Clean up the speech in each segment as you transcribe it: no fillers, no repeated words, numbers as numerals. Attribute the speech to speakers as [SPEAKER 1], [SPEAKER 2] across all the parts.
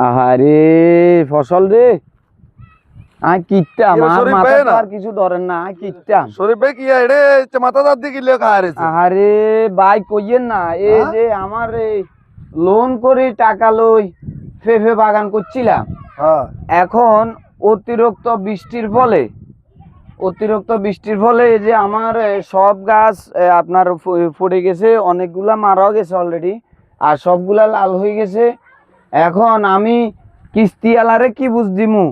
[SPEAKER 1] আহারে ফসল রে কিটতাম আর মাথা আর কিছু ধরেন না কিটতাম
[SPEAKER 2] শরীফ ভাই কি এড়ে মাথা দাঁত দিয়ে কিলে খায়ারেছে
[SPEAKER 1] আহারে ভাই কইয়েন না এই যে আমার এই লোন করে টাকা লই ফেফে বাগান করছিলাম এখন অতিরিক্ত বৃষ্টির ফলে এই যে আমার সব গাছ আপনার পড়ে গেছে, অনেকগুলা মারাও গেছে অলরেডি আর সবগুলা লাল হয়ে গেছে। এখন আমি কিস্তিওয়ালারে কি বুঝ দিমু,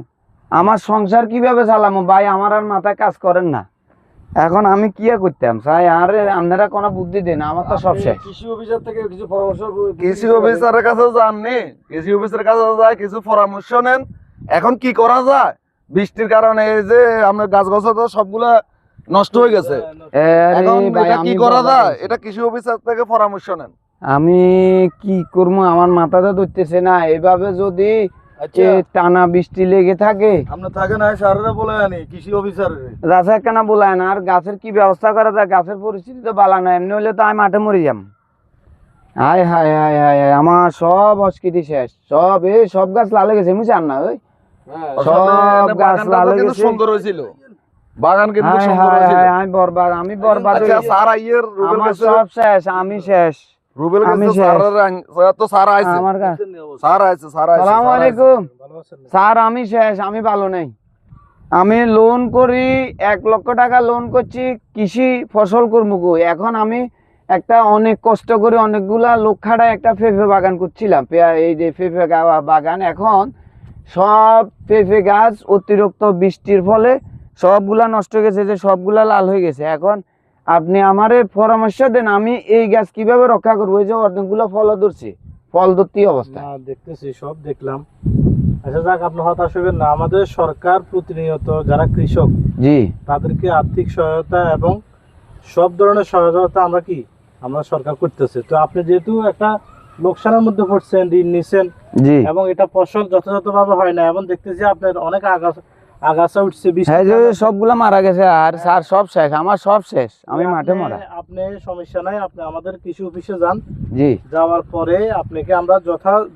[SPEAKER 1] আমার সংসার কিভাবে চালামু ভাই, আমার আর মাথায় কাজ করেন না। এখন আমি কি করতাম চাই আর আপনারা কোনো বুদ্ধি দেন, আমার তো সব শেষ।
[SPEAKER 2] কৃষি অফিসার থেকে কিছু পরামর্শ, কৃষি অফিসারের কাছে যাননি, কৃষি অফিসারের কাছে যায় কিছু পরামর্শ নেন। এখন কি করা যায়, বৃষ্টির কারণে এই যে আমরা গাছ তো সবগুলা নষ্ট হয়ে গেছে, এখন এটা কি করা যায়, এটা কৃষি অফিসার থেকে পরামর্শ নেন।
[SPEAKER 1] আমি কি করবো, আমার মাথাটা ধরতেছে না। এভাবে যদি টানা বৃষ্টি লেগে থাকে
[SPEAKER 2] আমরা থাকে না স্যারেরা বলে আনি কৃষি অফিসার
[SPEAKER 1] গাছের কেন বলায় না, আর গাছের কি ব্যবস্থা করা যায়, গাছের পরিস্থিতি তো ভালো না, এমনি হলে তো আমি মাঠে মরে যাম। হায় হায় হায় হায় আমার সব অস্কৃতি শেষ, সব গাছ লালে গেছে বুঝছেন না, ওই সব গাছ লালে গেছে।
[SPEAKER 2] সুন্দর হয়েছিল বাগান, কিন্তু সুন্দর হয়েছিল।
[SPEAKER 1] আমি বরবাদ
[SPEAKER 2] স্যার আইয়ের রুবেল
[SPEAKER 1] আমার সব শেষ, আমি শেষ।
[SPEAKER 2] রুবেল গেছে স্যার তো স্যার আইছে,
[SPEAKER 1] আমার
[SPEAKER 2] স্যার আইছে, স্যার আইছে।
[SPEAKER 1] আসসালামু আলাইকুম স্যার, আমি শেষ, আমি ভালো নেই। আমি লোন করি 1 লক্ষ টাকা লোন করছি, কৃষি ফসল করবো। এখন আমি একটা অনেক কষ্ট করে অনেকগুলা লোক খাড়ায় একটা পেঁপে বাগান করছিলাম, এই যে পেঁপে বাগান। এখন সব পেঁপে গাছ অতিরিক্ত বৃষ্টির ফলে সবগুলা নষ্ট হয়ে গেছে, যে সবগুলা লাল হয়ে গেছে। এখন আপনি আমারে পরামর্শ দেন, আমি এই গাছ কিভাবে রক্ষা করবো, এই যে অনেকগুলো ফল ধরছে, ফল ধরতি অবস্থা
[SPEAKER 3] দেখতেছি, সব দেখলাম। আচ্ছা যাক, আপনি হতাশ হবেন না, আমাদের সরকার প্রতিনিয়ত যারা কৃষক
[SPEAKER 1] জি
[SPEAKER 3] তাদেরকে আর্থিক সহায়তা এবং সব ধরনের সহায়তা আমরা সরকার করতেছে। তো আপনি যেহেতু একটা লোকসানের মধ্যে পড়ছেন, ঋণ নিছেন,
[SPEAKER 1] জি,
[SPEAKER 3] এবং এটা ফসল যথাযথভাবে হয় না, এবং দেখতেছি আপনার অনেক আগাছা উঠছে,
[SPEAKER 1] সবগুলা মারা গেছে, আর স্যার সব শেষ, আমার সব শেষ, আমি মাঠে মারা।
[SPEAKER 3] আপনি সমস্যা নাই, আপনি আমাদের কৃষি অফিসে যান।
[SPEAKER 1] জি,
[SPEAKER 3] যাওয়ার পরে আপনাকে আমরা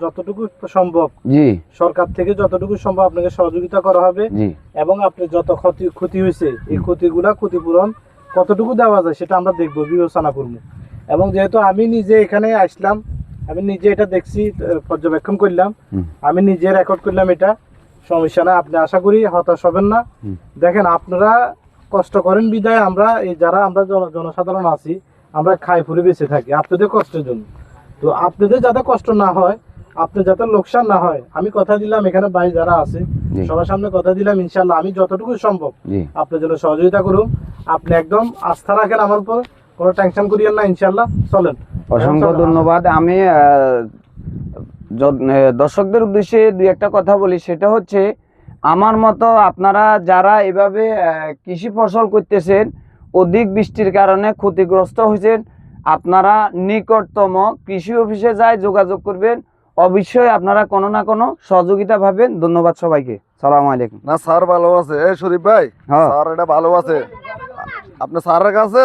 [SPEAKER 3] যতটুকু সম্ভব
[SPEAKER 1] জি,
[SPEAKER 3] সরকার থেকে যতটুকু সম্ভব আপনাকে সহযোগিতা করা হবে,
[SPEAKER 1] জি,
[SPEAKER 3] এবং আপনি যত ক্ষতি হয়েছে এই ক্ষতিপূরণ কতটুকু দেওয়া যায় সেটা আমরা দেখবো, বিবেচনা করবো। এবং যেহেতু আমি নিজে এখানে আসলাম, আমি নিজে এটা দেখছি, পর্যবেক্ষণ করলাম, আমি নিজে রেকর্ড করলাম, এটা সমস্যা না। আপনি আশা করি হতাশ হবেন না। দেখেন, আপনারা কষ্ট করেন বিদায় আমরা এই যারা আমরা জনসাধারণ আছি, আমরা খাই ফুরে বেঁচে থাকি আপনাদের কষ্টের জন্য। তো আপনাদের যাতে কষ্ট না হয়, আপনি যাতে লোকসান না হয়, আমি কথা দিলাম, এখানে ভাই যারা আছে সবার সামনে কথা দিলাম, ইনশাল্লাহ আমি যতটুকু সম্ভব আপনার জন্য সহযোগিতা করুন। আপনি একদম আস্থা রাখেন আমার উপর, কোনো টেনশন করিয়েন না, ইনশাল্লাহ চলেন।
[SPEAKER 1] অসংখ্য ধন্যবাদ। আমি দর্শকদের উদ্দেশ্যে দুই একটা কথা বলি, সেটা হচ্ছে আমার মতো আপনারা যারা এভাবে কৃষি ফসল করতেছেন, অধিক বৃষ্টির কারণে ক্ষতিগ্রস্ত হয়েছেন, আপনারা নিকটতম কৃষি অফিসে যায় যোগাযোগ করবেন, অবশ্যই আপনারা কোনো না কোনো সহযোগিতা পাবেন। ধন্যবাদ সবাইকে, সালাম আলাইকুম।
[SPEAKER 2] না স্যার ভালো আছে, শরীফ ভাই স্যার এটা ভালো আছে, আপনি স্যারের কাছে